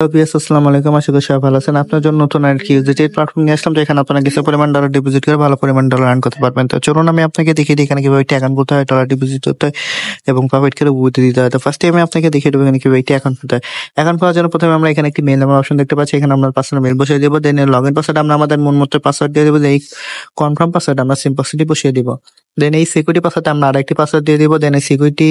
আসসালামু আলাইকুম। আশা করি সবাই ভালো আছেন। আপনার জন্য নতুন আরেকটি ইউজিটি প্ল্যাটফর্ম নিয়ে আসলাম, যেখানে আপনারা কিছু পরিমাণ ডলার ডিপোজিট করে ভালো পরিমাণ ডলার আর্ন করতে পারবেন। তো চলুন আমি আপনাকে দেখিয়ে দিই এখানে কিভাবে একটি অ্যাকাউন্ট করতে হয়, ডলার ডিপোজিট করতে হয় এবং প্রফিট করে বুঝতে দিতে হয়। তো ফার্স্টে আমি আপনাকে দেখিয়ে দেবো এখানে কিভাবে একটি অ্যাকাউন্ট খুলতে হয়। অ্যাকাউন্ট খোলার জন্য প্রথমে আমরা এখানে একটি মেইল নাম্বার অপশন দেখতে পাচ্ছি। এখানে আমরা পাসওয়ার্ড মেইল বসিয়ে দেবো। দেন লগ ইন পাসওয়ার্ড আমরা আমাদের মন মতো পাসওয়ার্ড দিয়ে দেবো। এই কনফার্ম পাসওয়ার্ড আমরা সিম্পসিটি বসিয়ে দিব। দেন এই সিকিউরিটি পাসওয়ার্ডে আমরা আরেকটি পাসওয়ার্ড দিয়ে দিব। দেন এই সিকিউরিটি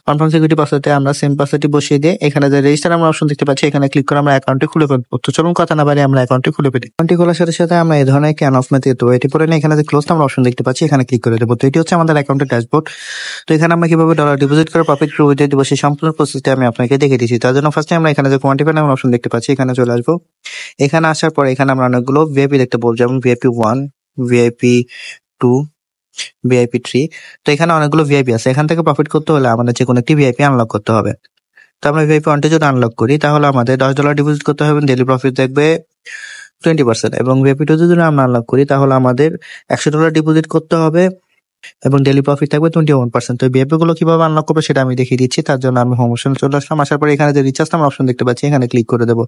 কনফার্ম সিকিউরিটি পাসওয়ার্ডে আমরা সেম পাসওয়ার্ডটি বসিয়ে দিয়ে এখানে যে রেজিস্টার আমরা অপশন দেখতে পাচ্ছি, এখানে ক্লিক করে আমরা অ্যাকাউন্টটি খুলে ফেলবো। তো চলুন কথা না বাড়িয়ে আমরা অ্যাকাউন্টটি খুলে ফেলি। অ্যাকাউন্টটি খোলার সাথে সাথে আমরা এই ধরনের ক্যান অফ মেথড দেবো। এটি পরে এখানে যে ক্লোজ আমরা অপশন দেখতে পাচ্ছি, এখানে ক্লিক করে দেবো। তো এটি হচ্ছে আমাদের অ্যাকাউন্টের ড্যাশবোর্ড। তো এখানে আমরা কিভাবে ডলার ডিপোজিট করে প্রফিট উইথড্র দিব সেই সম্পূর্ণ প্রসেসটি আমি আপনাকে দেখিয়ে দিচ্ছি। তার জন্য ফার্স্টে আমরা এখানে যে কোয়ান্টিফাই নামের অপশন দেখতে পাচ্ছি, এখানে চলে আসবো। এখানে আসার পর এখানে আমরা অনেকগুলো ভিআইপি দেখতে পাবো, যেমন ভিআইপি 1, ভিআইপি 2, ভিআইপি 3। তো এখানে অনেকগুলো ভিআইপি আছে। এখান থেকে প্রফিট করতে হলে আমাদের যে কোনো একটি ভিআইপি আনলক করতে হবে। তো আমরা ভিআইপি 1টি যদি আনলক করি, তাহলে আমাদের $10 ডিপোজিট করতে হবে, ডেইলি প্রফিট দেখবে 20%। এবং ভিআইপি 2 যদি আমরা আনলক করি, তাহলে আমাদের $100 ডিপোজিট করতে হবে এবং ডেইলি প্রফিট থাকবে 21%। তো ভিআইপি গুলো কিভাবে আনলক করবে সেটা আমি দেখিয়ে দিচ্ছি। তার জন্য আমি হোম অপশনে চলে আসলাম। আসার পরে এখানে যে রিচার্জ নাম্বার অপশন দেখতে পাচ্ছি, এখানে ক্লিক করে দেবো।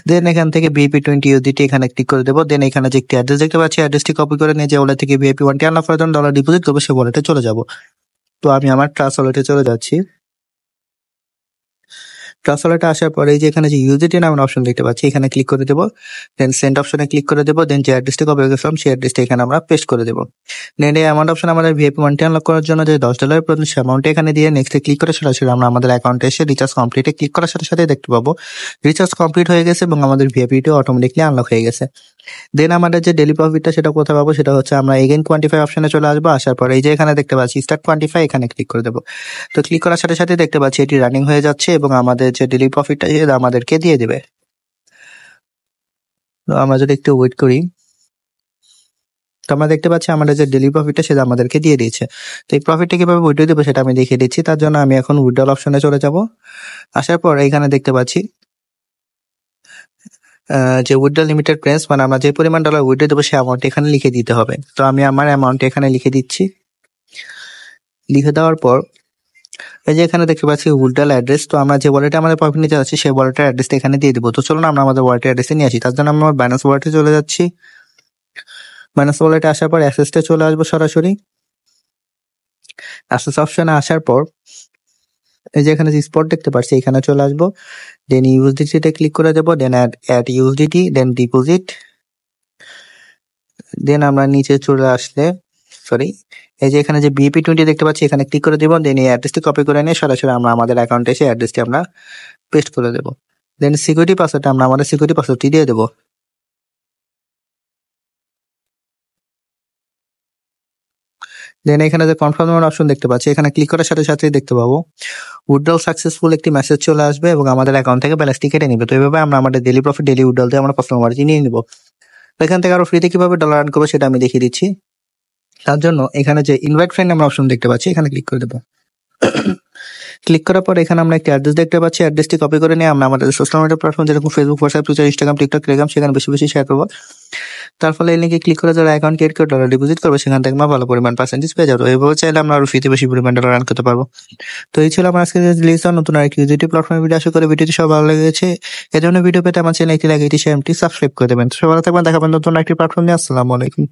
দেন এখান থেকে ভিআইপি 20 ইউজিটি এখানে ক্লিক করে দেবো। দেন এখানে যে একটি অ্যাড্রেস দেখতে পাচ্ছি, অ্যাড্রেসটি কপি করে নিয়ে যে ওয়ালেট থেকে ভিআইপি 1টি আনলক করার জন্য ডলার ডিপোজিট করবো সে ওয়ালেটে চলে যাব। তো আমি আমার ট্রাস্ট ওয়ালেটে চলে যাচ্ছি। ট্রাস্ট ওয়ালেটে আসার পরে এই যে এখানে যে ইউজিটি নামের অপশন দেখতে পাচ্ছি, এখানে ক্লিক করে দেবো। দেন সেন্ড অপশনে ক্লিক করে দেবো। দেন যে অ্যাড্রেসটি কপি করেছিলাম সেই অ্যাড্রেসটি এখানে আমরা পেস্ট করে দেবো। দেন এই অ্যামাউন্ট অপশন আমাদের ভিআইপি 1টি আনলক করার জন্য যে $10 প্রয়োজন, সে অ্যামাউন্টে এখানে দিয়ে নেক্সটে ক্লিক করে সরাসরি আমরা আমাদের অ্যাকাউন্টে এসে রিচার্জ কমপ্লিটে ক্লিক করার সাথে সাথে দেখতে পাবো রিচার্জ কমপ্লিট হয়ে গেছে এবং আমাদের ভিআইপিটি অটোমেটিকলি আনলক হয়ে গেছে। দেন আমাদের যে ডেইলি প্রফিটটা সেটা কোথায় পাবো, সেটা হচ্ছে আমরা এগেইন কোয়ান্টিফাই অপশনে চলে আসবো। আসার পর এই যে এখানে দেখতে পাচ্ছি স্টার্ট কোয়ান্টিফাই, এখানে ক্লিক করে দেবো। তো ক্লিক করার সাথে সাথে দেখতে পাচ্ছি এটি রানিং হয়ে যাচ্ছে এবং আমাদের যে ডেইলি প্রফিটটা সেটা আমাদেরকে দিয়ে দেবে। তো আমরা যদি একটু ওয়েট করি, তো আমরা দেখতে পাচ্ছি আমাদের যে ডেইলি প্রফিটটা সেটা আমাদেরকে দিয়ে দিয়েছে। তো এই প্রফিটটা কিভাবে উইথড্র দেবো সেটা আমি দেখিয়ে দিচ্ছি। তার জন্য আমি এখন উইথড্রল অপশনে চলে যাব। আসার পর এখানে দেখতে পাচ্ছি যে উইথড্র লিমিটেড প্রাইস, মানে আমরা যে পরিমাণ ডলার উইথড্র দেবো সেই অ্যামাউন্ট এখানে লিখে দিতে হবে। তো আমি আমার অ্যামাউন্ট এখানে লিখে দিচ্ছি। লিখে দেওয়ার পর এই যে এখানে দেখতে পাচ্ছি উইথড্রল অ্যাড্রেস। তো আমরা যে ওয়ালেটে আমাদের প্রফিট নিতে যাচ্ছি সেই ওয়ালেটের অ্যাড্রেসটা এখানে দিয়ে দিব। তো চলুন আমরা আমাদের ওয়ালেটের অ্যাড্রেসে নিয়ে আসি। তার জন্য আমরা বাইন্যান্স ওয়ালেটে চলে যাচ্ছি। বাইন্যান্স ওয়ালেটে আসার পর অ্যাক্সেসটা চলে আসবো সরাসরি। অ্যাক্সেস অপশনে আসার পর এই যে এখানে যে স্পট দেখতে পাচ্ছি, এখানে চলে আসবো। দেন ইউএসডিটি ক্লিক করে দেবো। দেন অ্যাড ইউএসডিটি, দেন ডিপোজিট। দেন আমরা নিচে চলে আসলে এই যে এখানে যে বিপি 20 দেখতে পাচ্ছি, এখানে ক্লিক করে দেবো। দেন এই অ্যাড্রেসটি কপি করে নিয়ে সরাসরি আমরা আমাদের অ্যাকাউন্টে এসে অ্যাড্রেসটি আমরা পেস্ট করে দেবো। দেন সিকিউরিটি পাসওয়ার্ডটা আমরা আমাদের সিকিউরিটি পাসওয়ার্ডটি দিয়ে দেবো। দেন এখানে যে কনফার্ম অপশন দেখতে পাচ্ছি, এখানে ক্লিক করার সাথে সাথে দেখতে পাবো উইথড্রল সাকসেসফুল একটি মেসেজ চলে আসবে এবং আমাদের অ্যাকাউন্ট থেকে ব্যালেন্সটি কেটে নিবে। তো এইভাবে আমরা আমাদের ডেইলি প্রফিট ডেইলি উইথড্রল দিয়ে আমরা প্রফিট মার্জিন নিয়ে নিব। তো এখান থেকে আরো ফ্রিতে কিভাবে ডলার আর্ন করবো সেটা আমি দেখিয়ে দিচ্ছি। তার জন্য এখানে যে ইনভাইট ফ্রেন্ড আমরা অপশন দেখতে পাচ্ছি, এখানে ক্লিক করে দেবো। ক্লিক করার পর এখানে আমরা একটি অ্যাড্রেস দেখতে পাচ্ছি। অ্যাড্রেসটি কপি করে নিয়ে আমরা আমাদের সোশ্যাল মিডিয়া প্ল্যাটফর্ম যেরকম Facebook, WhatsApp, Twitter, Instagram, TikTok, Telegram সেখানে বেশি বেশি শেয়ার করবো। তার ফলে এই লিঙ্কে ক্লিক করে যারা অ্যাকাউন্ট ক্রিয়েট করে ডলার ডিপোজিট করবে, সেখান থেকে আমরা ভালো পরিমাণ পার্সেন্টেজ পেয়ে যাবো। এইভাবে চাইলে আমরা আরো ফ্রিতে বেশি পরিমাণ ডলার আর্ন করতে পারবো। তো এই ছিল আমার আজকে রিলিজ নতুন আরেকটি ইউটিউব প্ল্যাটফর্মের ভিডিও। আশা করি ভিডিওটি সব ভালো লেগেছে। এই ধরনের ভিডিও পেতে আমার চ্যানেল একটি লাইক, একটি শেয়ার, সাবস্ক্রাইব করে দেবেন। তো সবাই ভালো থাকবেন, দেখাবেন নতুন একটি প্ল্যাটফর্ম নিয়ে। আসসালামু আলাইকুম।